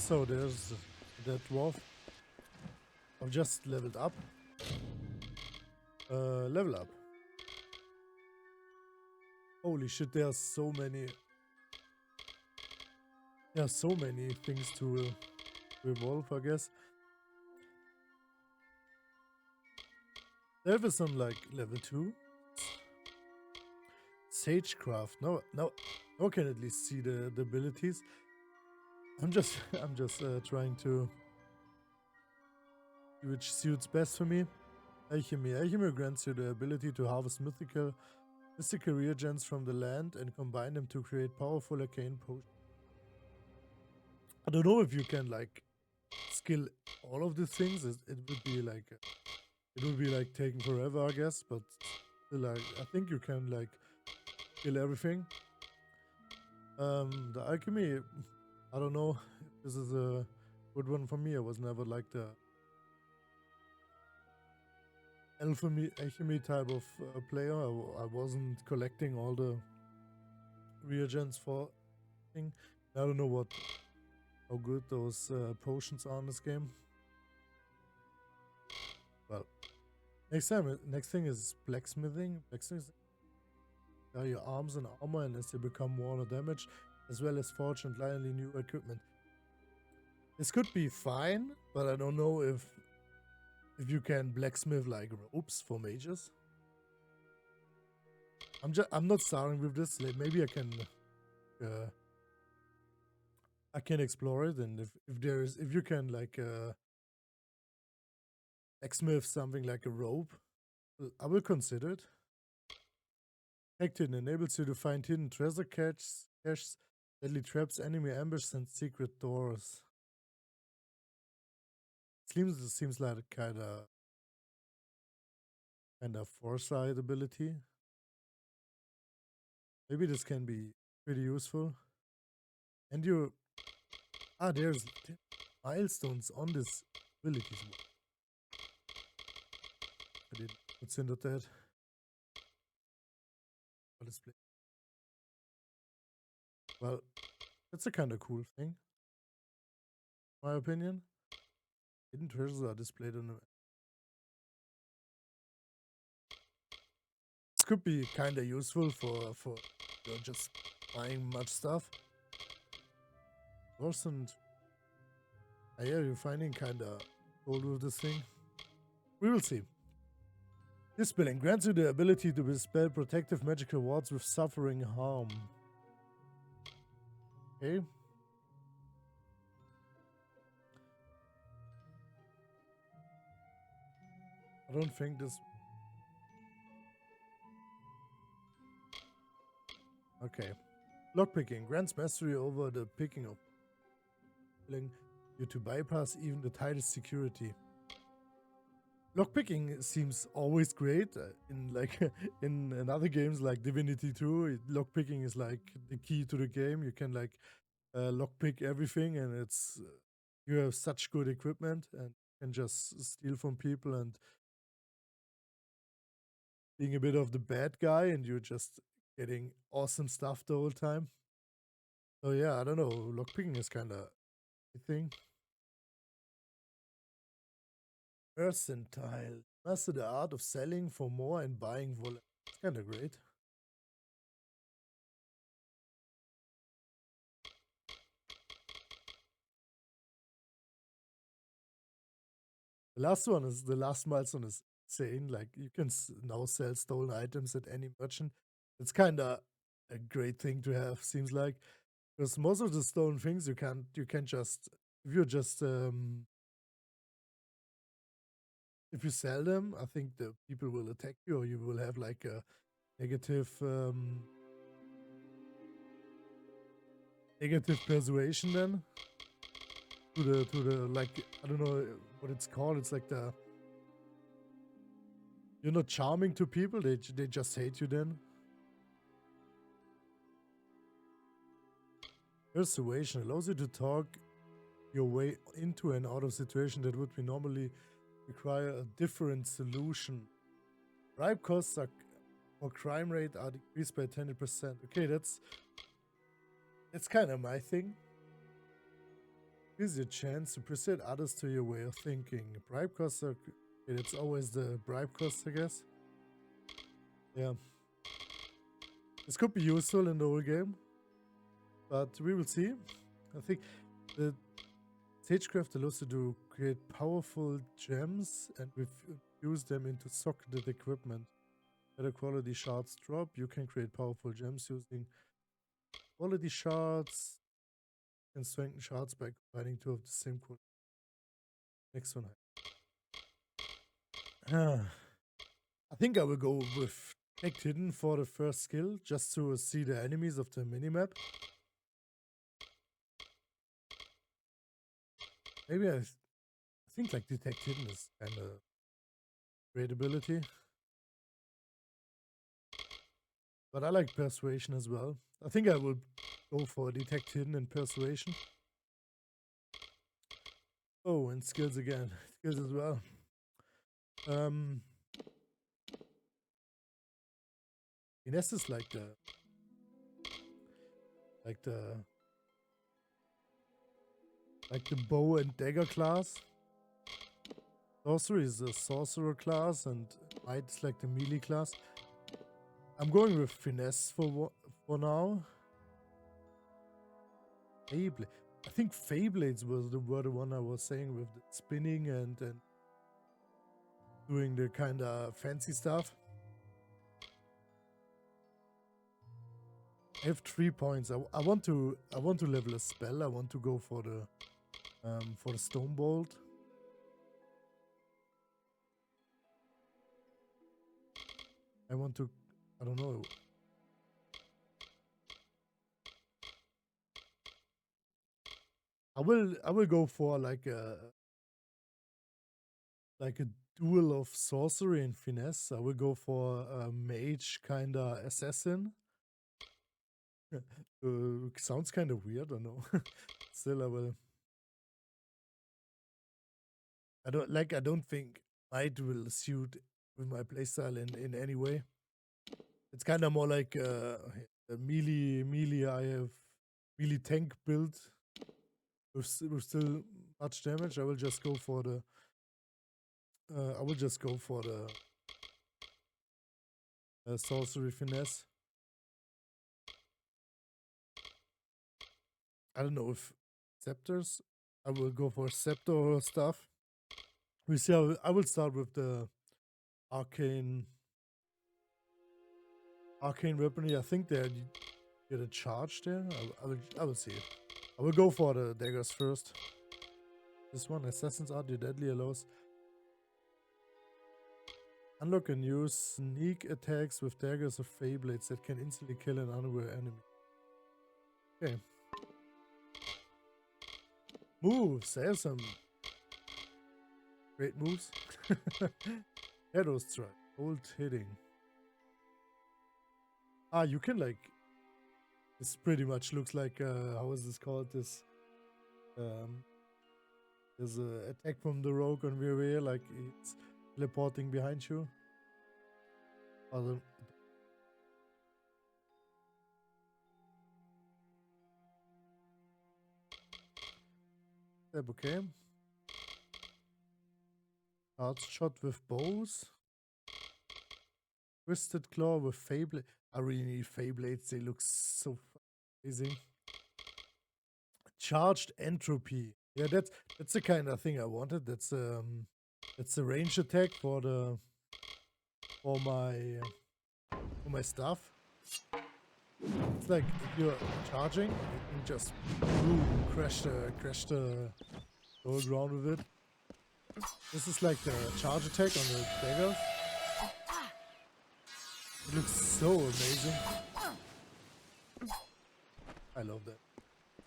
So there's that dwarf. I've just leveled up. Level up. Holy shit, there are so many. There are so many things to evolve, I guess. There is on like level 2. Sagecraft. Now I can at least see the abilities. I'm just trying to see which suits best for me. Alchemy. Alchemy grants you the ability to harvest mystical reagents from the land and combine them to create powerful arcane potions. I don't know if you can like skill all of these things. It would be like taking forever, I guess. But still, like I think you can like skill everything. The alchemy, I don't know if this is a good one for me. I was never like the alchemy type of player. I wasn't collecting all the reagents for thing. I don't know how good those potions are in this game. Well, next thing is blacksmithing. Blacksmithing. Your arms and armor, and as they become more damage, as well as forge entirely new equipment. This could be fine, but I don't know if you can blacksmith like ropes for mages. I'm not starting with this. Like, maybe I can explore it, and if you can like blacksmith something like a rope, I will consider it. Hectin enables you to find hidden treasure caches, deadly traps, enemy ambush, and secret doors. Seems like a kind of foresight ability. Maybe this can be pretty useful. And there's milestones on this ability. I didn't consider that. Display. Well, that's a kind of cool thing, in my opinion. Hidden treasures are displayed on the. This could be kind of useful for just buying much stuff. Wasn't. Yeah, you're finding kind of gold with this thing. We will see. This spelling grants you the ability to dispel protective magical wards with suffering harm. Okay. I don't think this. Okay. Lockpicking grants mastery over the picking of. You to bypass even the tightest security. Lockpicking seems always great in like in other games like Divinity 2. Lockpicking is like the key to the game. You can like lockpick everything, and it's you have such good equipment and can just steal from people and being a bit of the bad guy, and you're just getting awesome stuff the whole time. So yeah, I don't know. Lockpicking is kind of a thing. Percentile. Master the art of selling for more and buying volume. It's kind of great. The last milestone is insane. Like you can now sell stolen items at any merchant. It's kind of a great thing to have. Seems like because most of the stolen things you can't just if you just if you sell them, I think the people will attack you, or you will have like a negative persuasion then to the like I don't know what it's called. It's like you're not charming to people. They just hate you then. Persuasion allows you to talk your way into and out of situation that would be normally require a different solution. Bribe costs or crime rate are decreased by 20%. Okay, that's kind of my thing. Here's your chance to persuade others to your way of thinking. Bribe costs are... It's always the bribe costs, I guess. Yeah. This could be useful in the whole game. But we will see. I think the Sagecraft allows you to create powerful gems and use them into socketed equipment. Better quality shards drop. You can create powerful gems using quality shards and strengthen shards by combining two of the same quality. Next one. I think I will go with Detect Hidden for the first skill, just to see the enemies of the minimap. Maybe I think like Detect Hidden is kind of great ability. But I like Persuasion as well. I think I will go for Detect Hidden and Persuasion. Oh, and skills again. Skills as well. Finesse is like the bow and dagger class. Sorcery is the sorcerer class, and might is like the melee class. I'm going with finesse for now. Feyblade. I think Feyblades were the one I was saying with the spinning and doing the kind of fancy stuff. I have 3 points. I want to level a spell. I want to go for the stone bolt. I want to, I don't know. I will go for like a duel of sorcery and finesse. I will go for a mage kind of assassin. Sounds kind of weird, I know. Still, I will. I don't think might will suit with my playstyle in any way. It's kind of more like a melee. I have melee tank build with still much damage. I will just go for the. Sorcery finesse. I don't know if scepters. I will go for scepter stuff. We see. I will start with the arcane weaponry. I think they get a charge there. I will see it. I will go for the daggers first. This one, Assassin's Art, your deadly allows unlock and use sneak attacks with daggers or Feyblades that can instantly kill an unaware enemy. Okay. Moves. I have some great moves. Shadow Strike. Old hitting. Ah, you can like... This pretty much looks like... how is this called? This... there's an attack from the rogue on WoW, like it's teleporting behind you. Okay. Hard shot with bows. Twisted claw with Feyblade. I really need Feyblades. They look so amazing. Charged entropy. Yeah, that's the kind of thing I wanted. That's a range attack for my stuff. It's like if you're charging, you can just boom, crash the whole ground with it. This is like the charge attack on the daggers. It looks so amazing. I love that.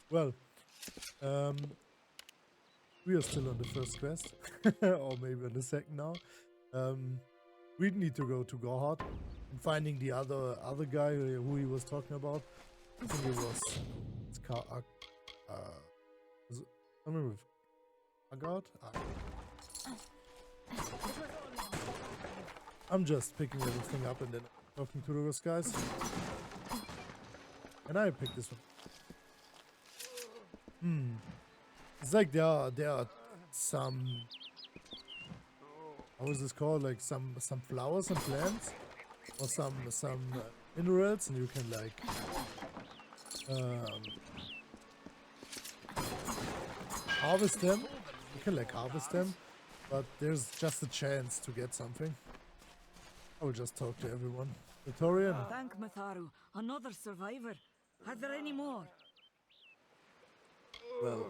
Well, we are still on the first quest, or maybe on the second now. We need to go to Gorhard and finding the other guy who he was talking about. I think it was something with Agarth. I'm just picking everything up and then talking to those guys. And I picked this one. It's like there are some, how is this called? Like some flowers and plants, or some minerals, and you can like harvest them. You can like harvest them, but there's just a chance to get something. I will just talk to everyone. Victorian. Thank Matharu, another survivor. Are there any more? Well,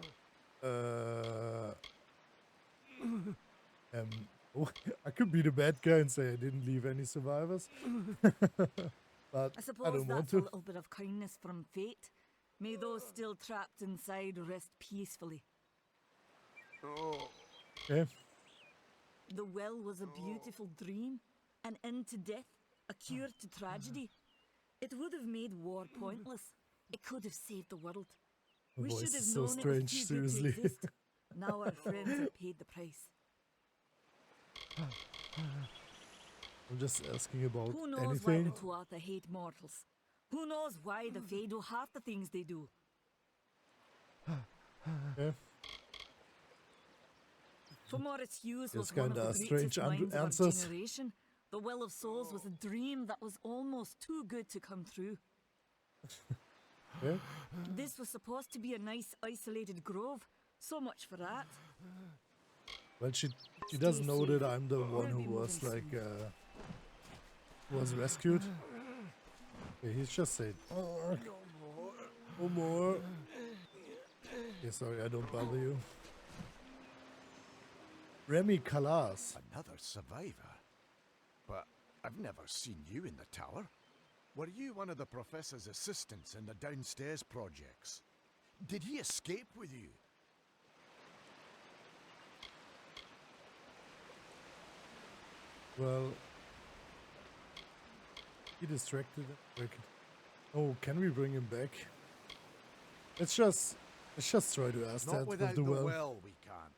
oh, I could be the bad guy and say I didn't leave any survivors, but I suppose I don't want that's to. a little bit of kindness from fate. May those still trapped inside rest peacefully. Okay. The well was a beautiful dream, an end to death, a cure to tragedy. It would have made war pointless. It could have saved the world. My We voice should have is so known it was strange, too good to seriously. exist. Now our friends have paid the price. I'm just asking about Who knows anything. why the Tuatha hate mortals? Who knows why the Fae do half the things they do? Okay. For Morris Hughes was It's one of kinda the strange greatest minds of our answers. generation. The Well of Souls was a dream that was almost too good to come true. Okay. This was supposed to be a nice isolated grove. So much for that. Well, she doesn't know that I'm the one We'll who be was moving like was rescued. Okay, he's just saying, oh, no more. Okay, sorry, I don't bother you. Remy Calas. Another survivor? But I've never seen you in the tower. Were you one of the professor's assistants in the downstairs projects? Did he escape with you? Well, he distracted him. Oh, can we bring him back? Let's just try to ask Not that without with the well. well, we can't.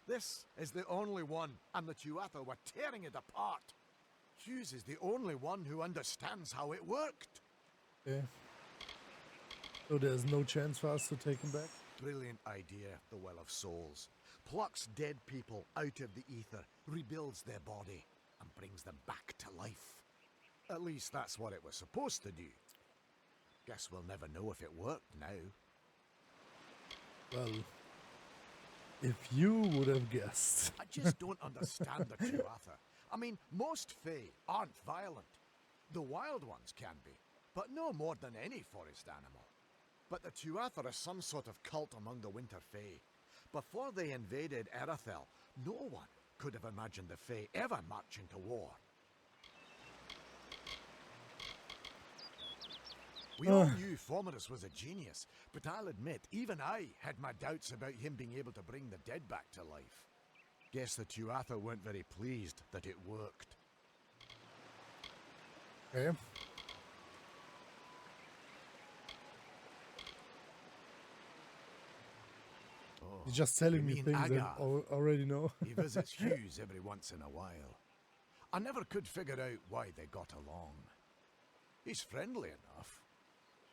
This is the only one, and the Tuatha were tearing it apart. Hughes is the only one who understands how it worked. Okay. So there's no chance for us to take him back? Brilliant idea, the Well of Souls. Plucks dead people out of the ether, rebuilds their body, and brings them back to life. At least that's what it was supposed to do. Guess we'll never know if it worked now. Well, if you would have guessed. I just don't understand the Tuatha. I mean, most Fae aren't violent. The wild ones can be, but no more than any forest animal. But the Tuatha are some sort of cult among the Winter Fae. Before they invaded Erythel, no one could have imagined the Fae ever marching to war. We all knew Fomerus was a genius, but I'll admit, even I had my doubts about him being able to bring the dead back to life. Guess the Tuatha weren't very pleased that it worked. Okay. He's just telling me mean things I Agarth? already know. He visits Hughes every once in a while. I never could figure out why they got along. He's friendly enough,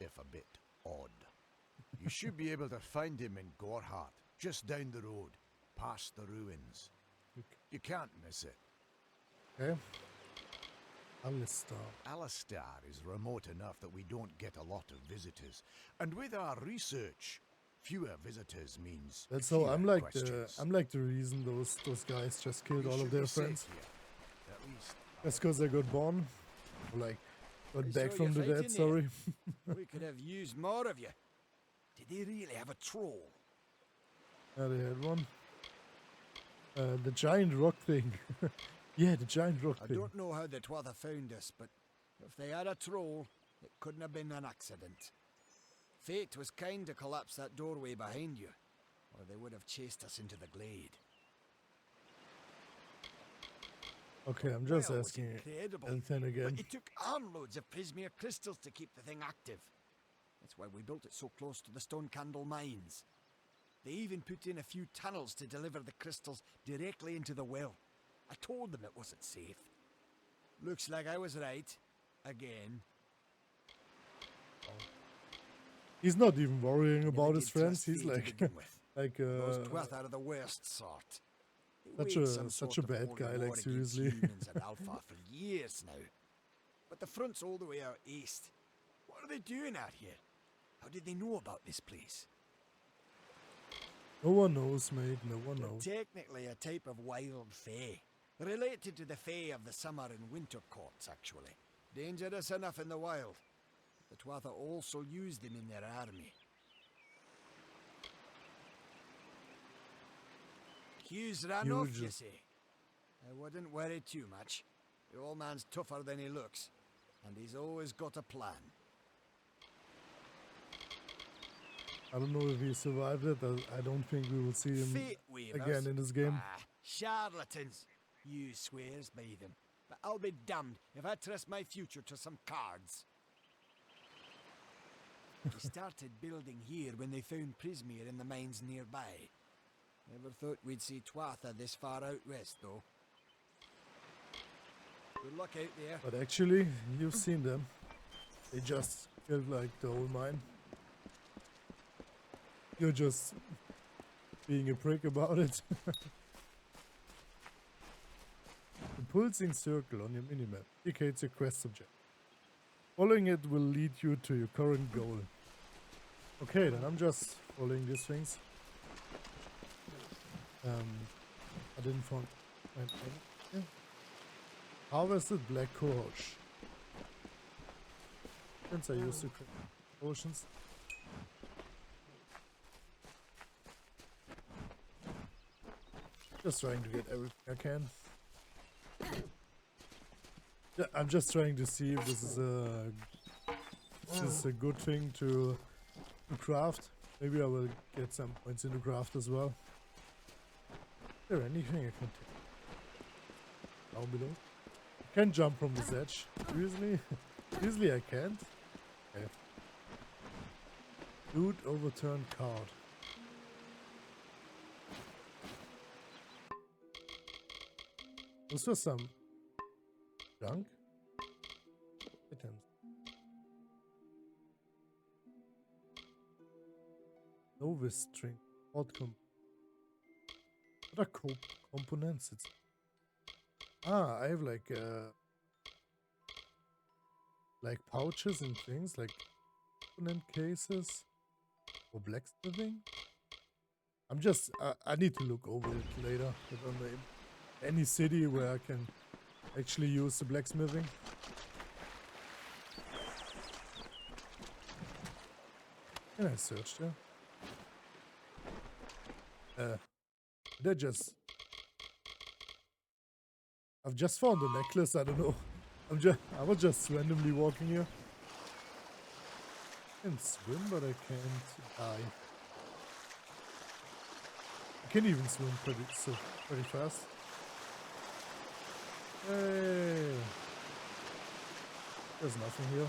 if a bit odd. You should be able to find him in Gorhart, just down the road, past the ruins. You can't miss it. Okay. Alistair. Alistair is remote enough that we don't get a lot of visitors. And with our research, fewer visitors means Well, so fewer I'm like questions. the reason those guys just killed We all should of their be safe friends. here, at least. That's because they got born. Or like got I back saw from you the dead, fighting sorry. We could have used more of you. Did they really have a troll? Yeah, they had one. The giant rock thing. Yeah, the giant rock I thing. don't know how the Tuatha found us, but if they had a troll, it couldn't have been an accident. Fate was kind to collapse that doorway behind you, or they would have chased us into the glade. Okay, I'm just Well, it was asking incredible, anything again. But it took armloads of prismere crystals to keep the thing active. That's why we built it so close to the stone candle mines. They even put in a few tunnels to deliver the crystals directly into the well. I told them it wasn't safe. Looks like I was right. Again. He's not even worrying Never about his did friends. trust He's Fate to like, begin with. Like Those Tuatha are the worst sort. They Such waged a- some such sort a of bad holy guy, like, war against seriously. humans and Alpha for years now. But the front's all the way out east. What are they doing out here? How did they know about this place? no one knows, mate. No one They're knows. technically a type of wild fae. Related to the fae of the summer and winter courts, actually. Dangerous enough in the wild. The Tuatha also use them in their army. Hughes ran off, you Huge. say? I wouldn't worry too much. The old man's tougher than he looks, and he's always got a plan. I don't know if he survived it. I don't think we will see him Fateweavers? again in this game. Ah, charlatans. You swears by them. But I'll be damned if I trust my future to some cards. They started building here when they found Prismere in the mines nearby. Never thought we'd see Tuatha this far out west, though. Good luck out there. But actually, you've seen them. They just killed like the whole mine. You're just being a prick about it. The pulsing circle on your minimap indicates your quest objective. Following it will lead you to your current goal. Okay, then I'm just following these things. I didn't find anything. Harvested black cohosh. Since I used to create potions. Just trying to get everything I can. Yeah, I'm just trying to see if this is a good thing to craft. Maybe I will get some points into craft as well. Is there anything I can take down below? I can jump from this edge. Seriously? Usually I can't. Okay. Loot overturned card. This was some junk items. Novice string. What are components? It's I have like pouches and things, like component cases for blacksmithing. I need to look over it later. I don't know any city where I can actually use the blacksmithing. Can I search there? I've just found a necklace, I don't know. I was just randomly walking here. I can swim, but I can't die. I can even swim pretty fast. Hey. There's nothing here.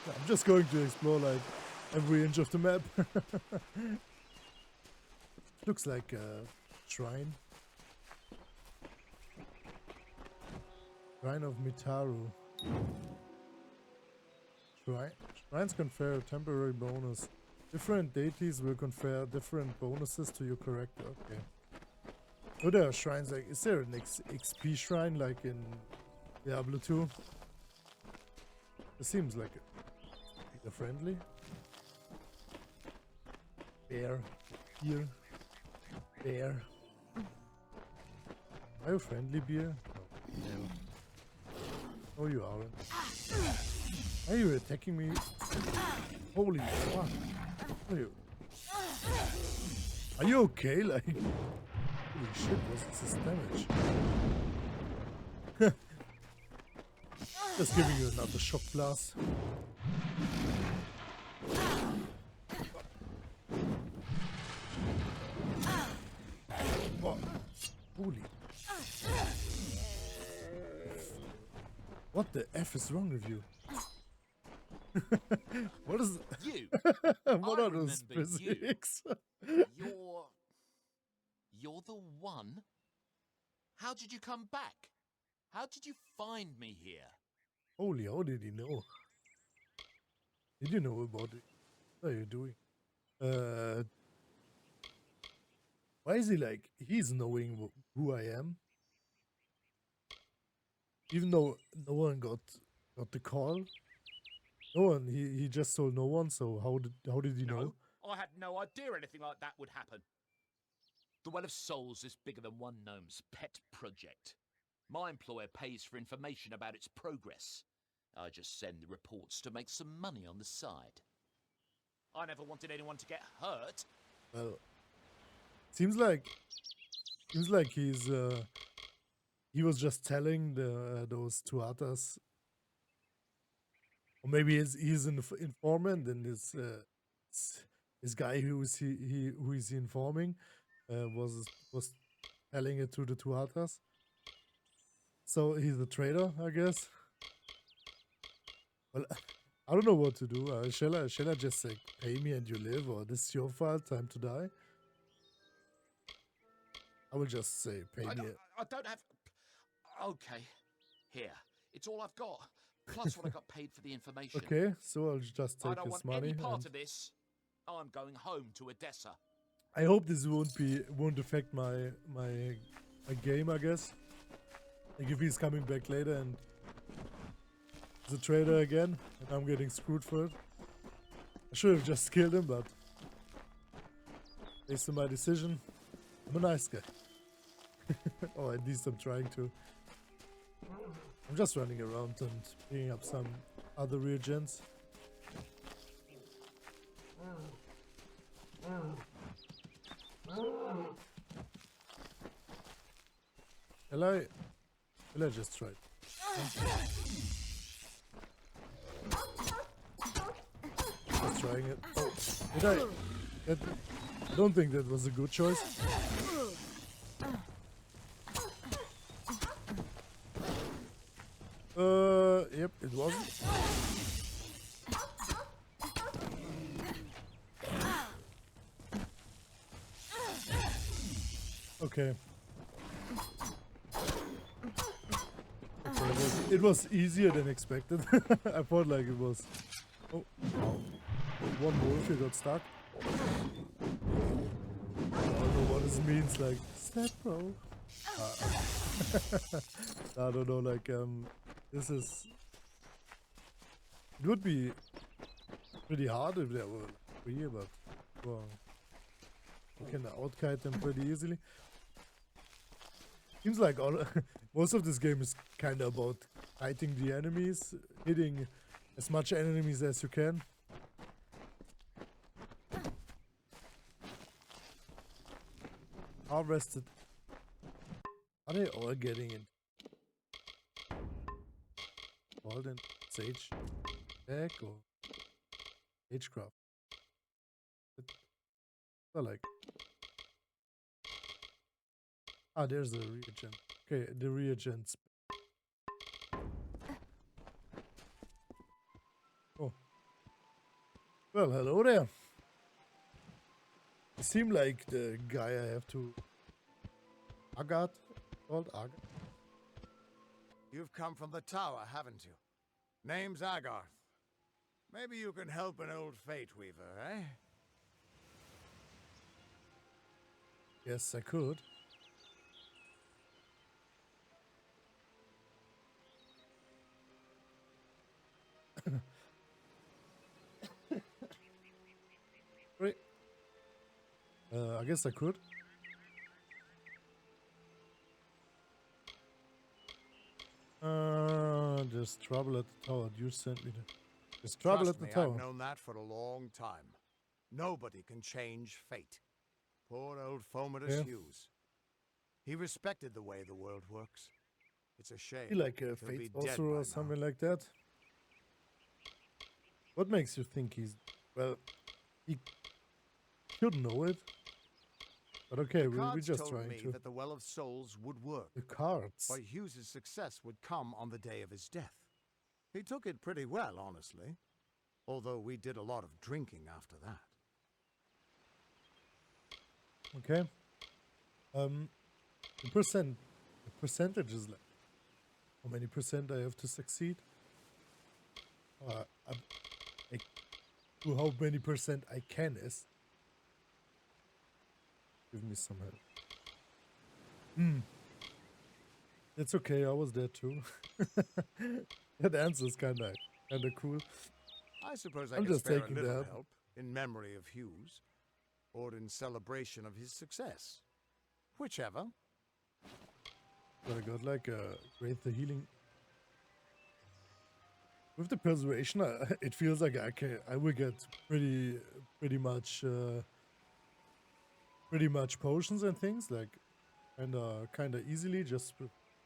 Yeah, I'm just going to explore like every inch of the map. Looks like a shrine. Shrine of Mitaru. Shrines confer a temporary bonus. Different deities will confer different bonuses to your character. Okay. Oh, there are shrines like... Is there an XP shrine like in Diablo 2? It seems like a friendly. Bear. Here. Bear. Are you friendly, beer? No. No, you aren't. Are you attacking me? Holy fuck. Are you okay? Like, holy shit, what's this damage? Just giving you another shock blast. Oh, holy. What the F is wrong with you? What is You? what I are those remember you. physics? You're the one? How did you come back? How did you find me here? Holy, how did he know? Did you know about it? What are you doing? Why is he like he's knowing who I am, even though no one got the call. No one. He just told no one. So how did he know? No, I had no idea anything like that would happen. The Well of Souls is bigger than one gnome's pet project. My employer pays for information about its progress. I just send the reports to make some money on the side. I never wanted anyone to get hurt. Well, seems like he was just telling those two others, or maybe he's an informant, and this guy who is informing was telling it to the two others. So he's a traitor, I guess. Well, I don't know what to do. Shall I just say, pay me and you live, or this is your fault, time to die? I will just say, pay me. I don't have... Okay, here. It's all I've got. Plus what I got paid for the information. Okay, so I'll just take I don't his want money. any part of this. I'm going home to Odessa. I hope this won't affect my game, I guess. Like if he's coming back later and he's a traitor again, and I'm getting screwed for it. I should have just killed him, but based on my decision, I'm a nice guy. Or at least I'm trying to. I'm just running around and picking up some other reagents. Will I just try? Just trying it. Oh, did I? I don't think that was a good choice. Yep, it wasn't. Okay. It was easier than expected. I thought like it was. Oh, wow. One more if you got stuck. I don't know what this means, like, step bro. I don't know, like, this is. It would be pretty hard if there were three, but well, you can outkite them pretty easily. Seems like most of this game is kind of about fighting the enemies, hitting as much enemies as you can. Harvested. Are they all getting it? Golden Sage Deck or Sagecraft? I like. Ah, there's the reagent. Okay, the reagents. Oh. Well, hello there. You seem like the guy I have to... Agarth? Called Agarth? You've come from the tower, haven't you? Name's Agarth. Maybe you can help an old Fateweaver, eh? Yes, I could. Great. I guess I could. There's trouble at the tower. You sent me there. There's trouble at the tower. I've known that for a long time. Nobody can change fate. Poor old Fomitus Hughes. He respected the way the world works. It's a shame. He like a fate sorcerer or something like that. What makes you think he's... Well, he should know it. But okay, we're just trying to... that the Well of Souls would work. The cards. But Hughes' success would come on the day of his death. He took it pretty well, honestly. Although we did a lot of drinking after that. Okay. The percentage is like how many percent I have to succeed. Like, how many percent I can is give me some help. It's okay, I was there too. That answer is kinda cool. I suppose I I'm could just spare a taking little that. help in memory of Hughes, or in celebration of his success. Whichever. But I got like a great the healing. With the persuasion, it feels like I will get pretty much potions and things, like kinda easily just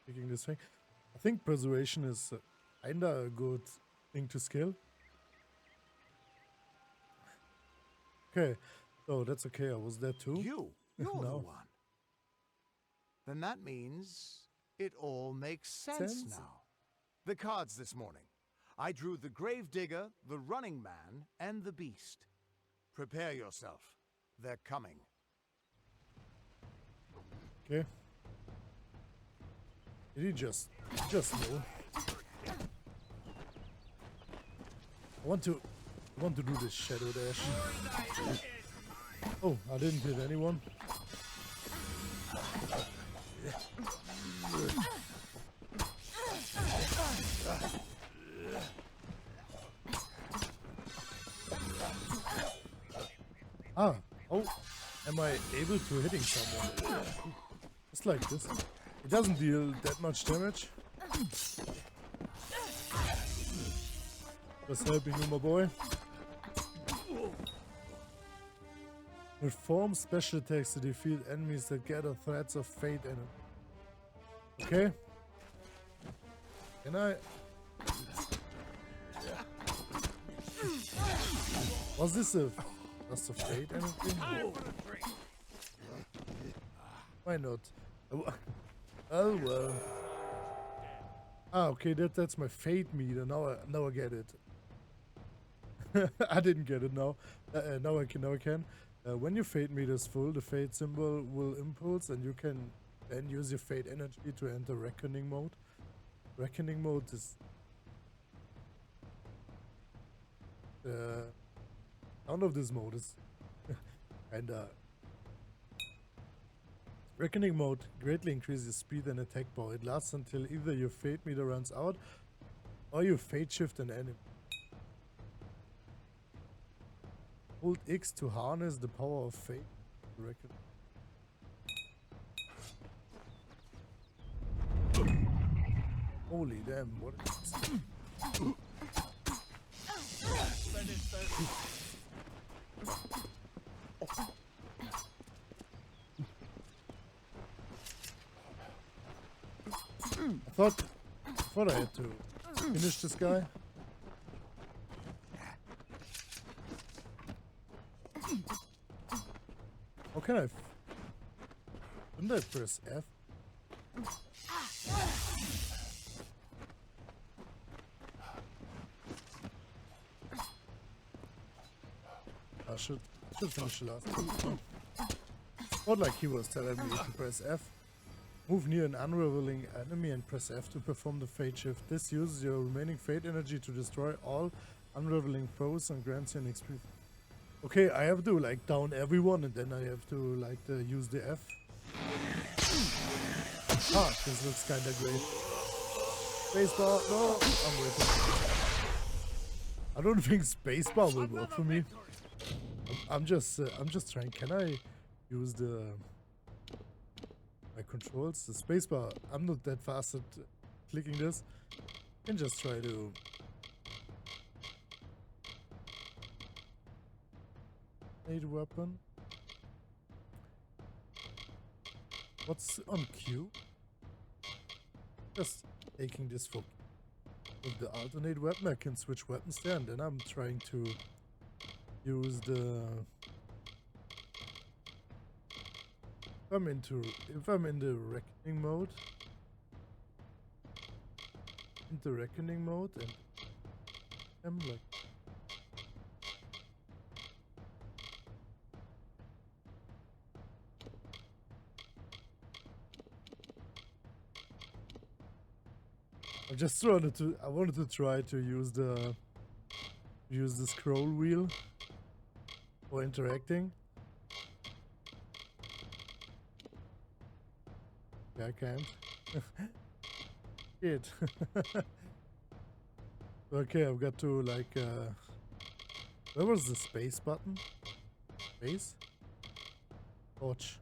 picking this thing. I think persuasion is kinda a good thing to skill. Okay, so that's okay. I was there too. You're the No. one. Then that means it all makes sense now. The cards this morning. I drew the Gravedigger, the Running Man, and the Beast. Prepare yourself. They're coming. Okay. Did he just know? I want to do this shadow dash. Oh, I didn't hit anyone. Ah, oh, am I able to hitting someone? Just like this. It doesn't deal that much damage. Just helping you, my boy. Perform special attacks to defeat enemies that gather threats of fate in it. Okay. Can I? Was this a fate anything? Why not? Oh well. Ah, okay, that's my fate meter. Now I get it. I didn't get it now. Now I can. When your fate meter is full, the fate symbol will impulse, and you can then use your fate energy to enter reckoning mode. Reckoning mode is sound of this mode is kinda. Reckoning mode greatly increases speed and attack power. It lasts until either your fate meter runs out or you fate shift an enemy. Hold X to harness the power of fate. Holy damn, what is this? I thought I had to finish this guy. How can I? Shouldn't I press F? I should finish the last one. Not like he was telling me to press F. Move near an unraveling enemy and press F to perform the fate shift. This uses your remaining fate energy to destroy all unraveling foes and grants you an XP. Okay, I have to like down everyone and then I have to like use the F. Ah, this looks kinda great. Spacebar, no, I'm waiting. I don't think spacebar will work for me. I'm just trying. Can I use my controls? The spacebar. I'm not that fast at clicking this. I can just try to. Need weapon. What's on Q? Just taking this for. With the alternate weapon, I can switch weapons there, and then I'm trying to use the. If I'm in the reckoning mode, and I'm like. I wanted to try to use the scroll wheel for interacting. Okay, I can't. Shit. Okay, I've got to like where was the space button? Space? Torch.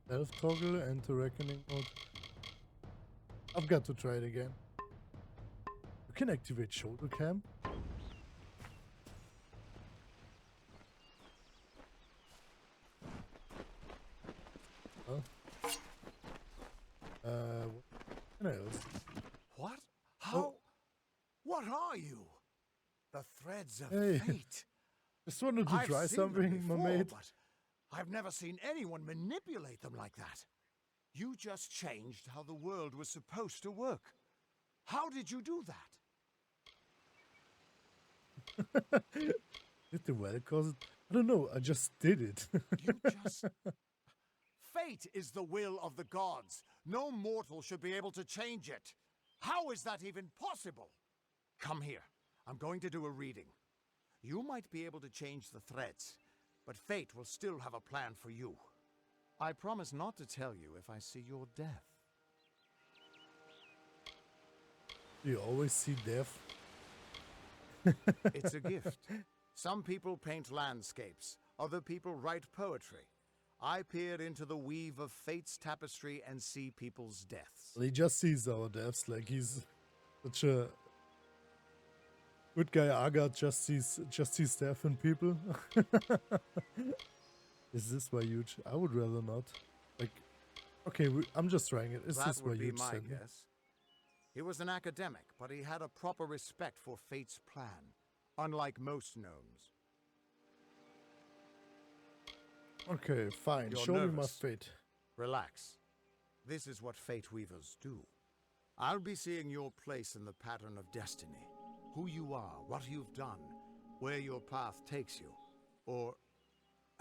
Self toggle and to reckoning mode. I've got to try it again. You can activate shoulder cam. Oh. What else? What? How? What are you? The threads of Hey. fate. Just wanted to I've try seen them something, my before, mate. but I've never seen anyone manipulate them like that. You just changed how the world was supposed to work. How did you do that? Did the well cause it? I don't know, I just did it. You just... Fate is the will of the gods. No mortal should be able to change it. How is that even possible? Come here. I'm going to do a reading. You might be able to change the threads, but fate will still have a plan for you. I promise not to tell you if I see your death. You always see death. It's a gift. Some people paint landscapes, other people write poetry. I peer into the weave of fate's tapestry and see people's deaths. Well, he just sees our deaths, like he's such a good guy. Agarth just sees death in people. Is this why you? I would rather not. Like, okay, I'm just trying it. Is That this why would be you my sent me? guess. He was an academic, but he had a proper respect for fate's plan, unlike most gnomes. Okay, fine. You're Show me my nervous. fate. Relax. This is what fate weavers do. I'll be seeing your place in the pattern of destiny. Who you are, what you've done, where your path takes you. Or,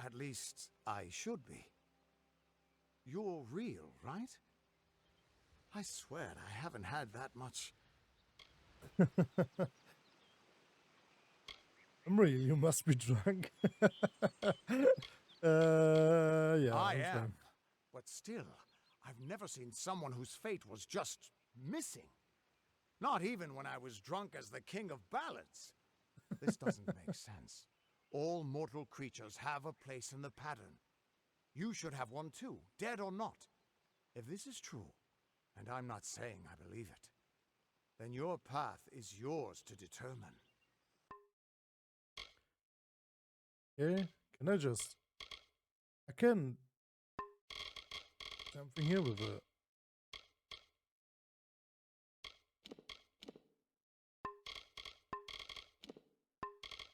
at least, I should be. You're real, right? I swear I haven't had that much. I'm real. You must be drunk. Yeah. I I'm am. fine. But still, I've never seen someone whose fate was just missing. Not even when I was drunk as the king of ballads. This doesn't make sense. All mortal creatures have a place in the pattern. You should have one too, dead or not. If this is true, and I'm not saying I believe it, then your path is yours to determine. Okay. Can I just? I can. Something here with a.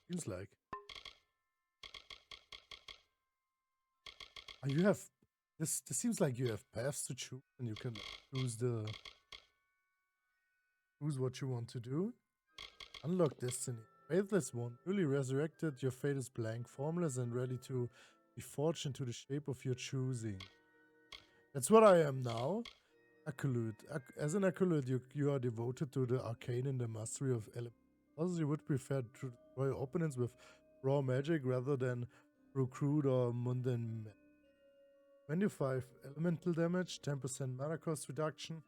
Seems like. Oh, you have this. This seems like you have paths to choose, and you can choose what you want to do. Unlock destiny. Faithless one, newly resurrected. Your fate is blank, formless, and ready to be forged into the shape of your choosing. That's what I am now. Acolyte. As an acolyte, you are devoted to the arcane and the mastery of elements. You would prefer to destroy opponents with raw magic rather than through crude or mundane magic. 25 elemental damage, 10% mana cost reduction.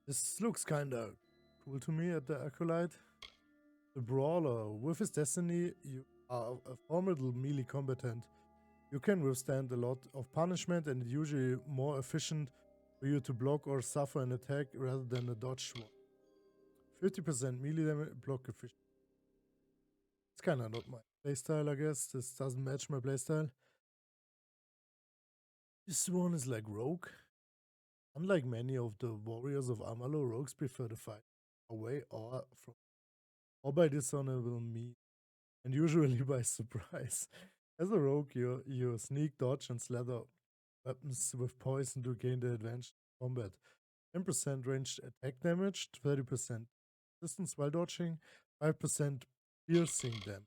This looks kinda cool to me at the acolyte. The brawler. With his destiny, you are a formidable melee combatant. You can withstand a lot of punishment, and it's usually more efficient for you to block or suffer an attack rather than a dodge one. 50% melee damage, block efficient. It's kinda not my playstyle, I guess. This doesn't match my playstyle. This one is like rogue. Unlike many of the warriors of Amalur, rogues prefer to fight away or by dishonorable means, and usually by surprise. As a rogue, you sneak, dodge, and slather weapons with poison to gain the advantage in combat. 10% ranged attack damage, 30% distance while dodging, 5% piercing damage.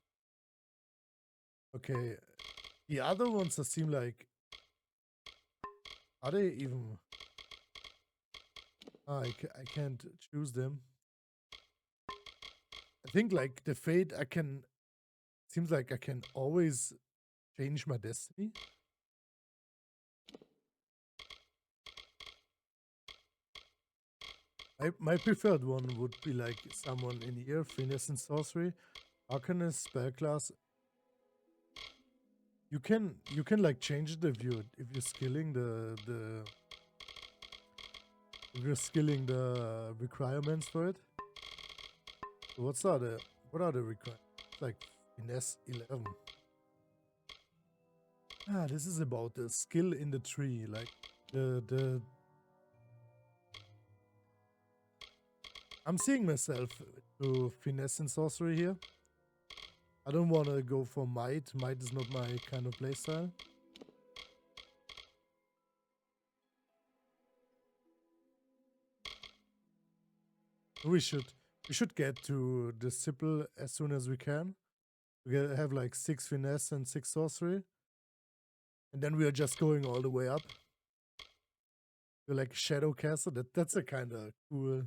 Okay, the other ones that seem like... Are they even... I can't choose them. I think like the fate I can... Seems like I can always change my destiny? My preferred one would be like someone in here, finesse and sorcery, arcanist, spellclass. You can like change it if you're skilling if you're skilling the requirements for it. So what are the requirements? It's like finesse 11. Ah, this is about the skill in the tree, like the I'm seeing myself to finesse and sorcery here. I don't want to go for might. Might is not my kind of playstyle. We should get to the Sibyl as soon as we can. We have like 6 finesse and 6 sorcery. And then we are just going all the way up. We're like Shadowcaster. That's a kind of cool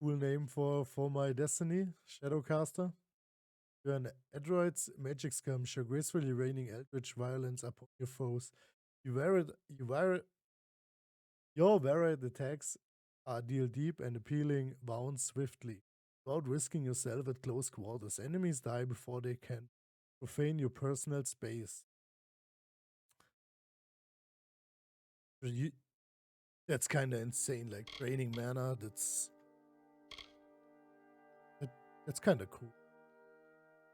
cool name for my destiny, Shadowcaster. You're an Adroit's magic skirmisher, gracefully raining eldritch violence upon your foes. Your varied attacks deal deep and appealing wounds swiftly, without risking yourself at close quarters. Enemies die before they can profane your personal space. That's kind of insane, like draining mana. That's kind of cool.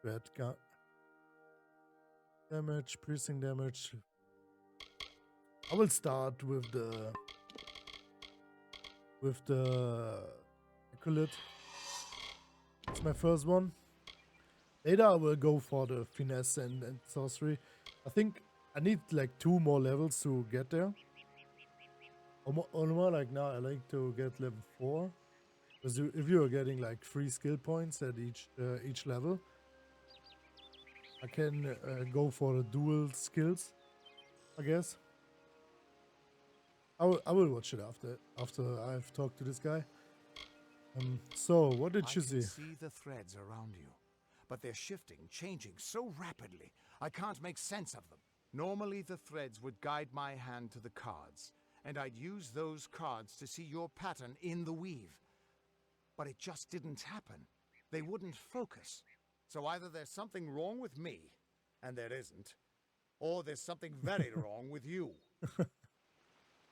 Red gun damage, piercing damage. I will start with the Acolyte. It's my first one. Later I will go for the finesse and sorcery. I think I need like 2 more levels to get there. Or more like now I like to get level 4. Because if you are getting like 3 skill points at each level, I can go for the dual skills, I guess. I will watch it after I've talked to this guy. So what did you see? I can see the threads around you, but they're shifting, changing so rapidly, I can't make sense of them. Normally the threads would guide my hand to the cards, and I'd use those cards to see your pattern in the weave. But it just didn't happen. They wouldn't focus. So either there's something wrong with me, and there isn't, or there's something very wrong with you.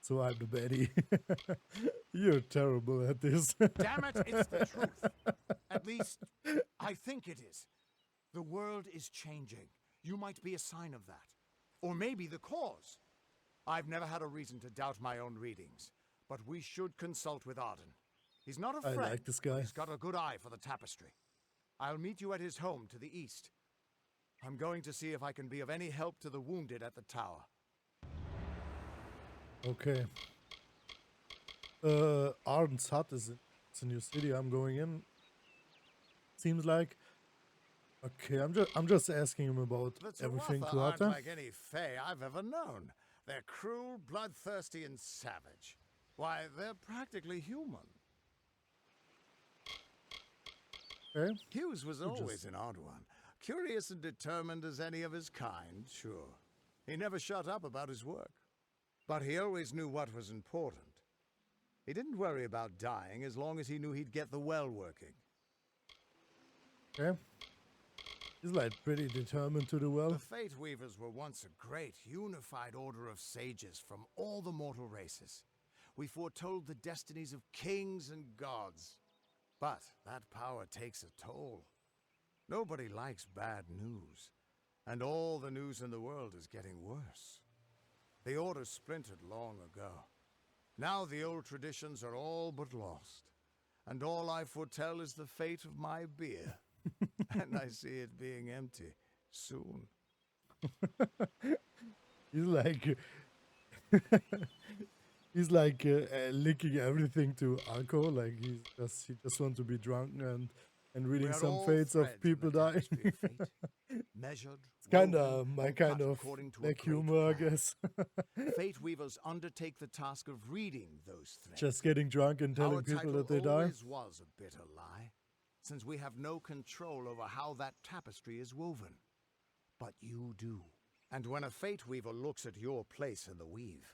So I'm the baddie. You're terrible at this. Damn it, it's the truth. At least, I think it is. The world is changing. You might be a sign of that. Or maybe the cause. I've never had a reason to doubt my own readings, but we should consult with Arden. He's not a friend. I like this guy. He's got a good eye for the tapestry. I'll meet you at his home to the east. I'm going to see if I can be of any help to the wounded at the tower. Okay. Arden's hut it's a new city I'm going in. Seems like. Okay, I'm just asking him about everything to aren't Arta. like any fae I've ever known. They're cruel, bloodthirsty, and savage. Why, they're practically human. Okay. Hughes was always an odd one. Curious and determined as any of his kind, sure. He never shut up about his work. But he always knew what was important. He didn't worry about dying as long as he knew he'd get the well working. Okay. He's like pretty determined to do well. The Fateweavers were once a great, unified order of sages from all the mortal races. We foretold the destinies of kings and gods. But that power takes a toll. Nobody likes bad news. And all the news in the world is getting worse. The Order splintered long ago. Now the old traditions are all but lost. And all I foretell is the fate of my beer. And I see it being empty soon. He's like... he's like linking everything to alcohol. Like he just wants to be drunk and reading some fates of people dying. Measured, It's kind of my kind of black humor, I guess. Fateweavers undertake the task of reading those threads. Just getting drunk and telling people that they die. Always was a bitter lie, since we have no control over how that tapestry is woven. but you do. And when a Fateweaver looks at your place in the weave,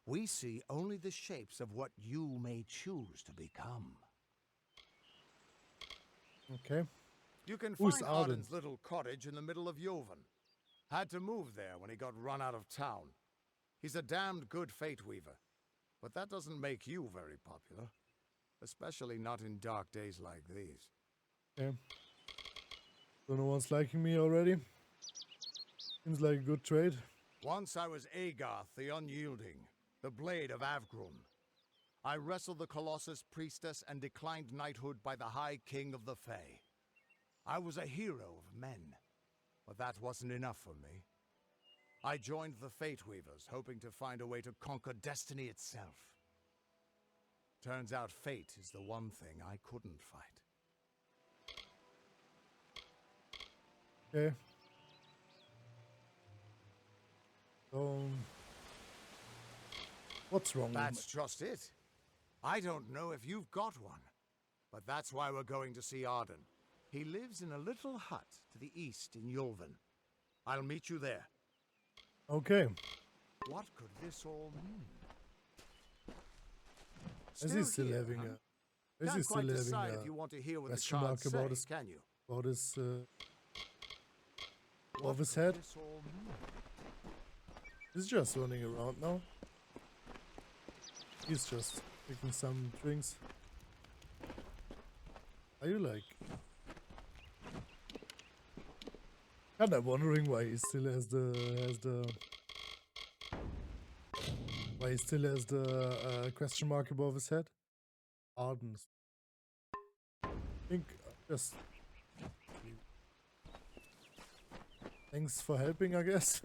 we see only the shapes of what you may choose to become. Okay. You can Who's find Arden? Arden's little cottage in the middle of Joven. Had to move there when he got run out of town. He's a damned good Fateweaver, but that doesn't make you very popular. Especially not in dark days like these. Okay. So no one's liking me already? Seems like a good trade. Once I was Agarth the Unyielding, the Blade of Avgrun. I wrestled the Colossus Priestess and declined knighthood by the High King of the Fae. I was a hero of men, but that wasn't enough for me. I joined the Fateweavers, hoping to find a way to conquer destiny itself. Turns out fate is the one thing I couldn't fight. Okay. What's wrong That's with just it. I don't know if you've got one, but that's why we're going to see Arden. He lives in a little hut to the east in Yulven. I'll meet you there. me? Okay. What could this all mean? Is he still here, having huh? a... Is he Can't still quite having decide a if you want to hear what the question mark cards say, about his... can you? About his... What of his could head? this all mean? He's just running around now. He's just picking some drinks. Are you like... Kinda wondering why he still has the why he still has the question mark above his head? Arden's. I think just... Thanks for helping, I guess.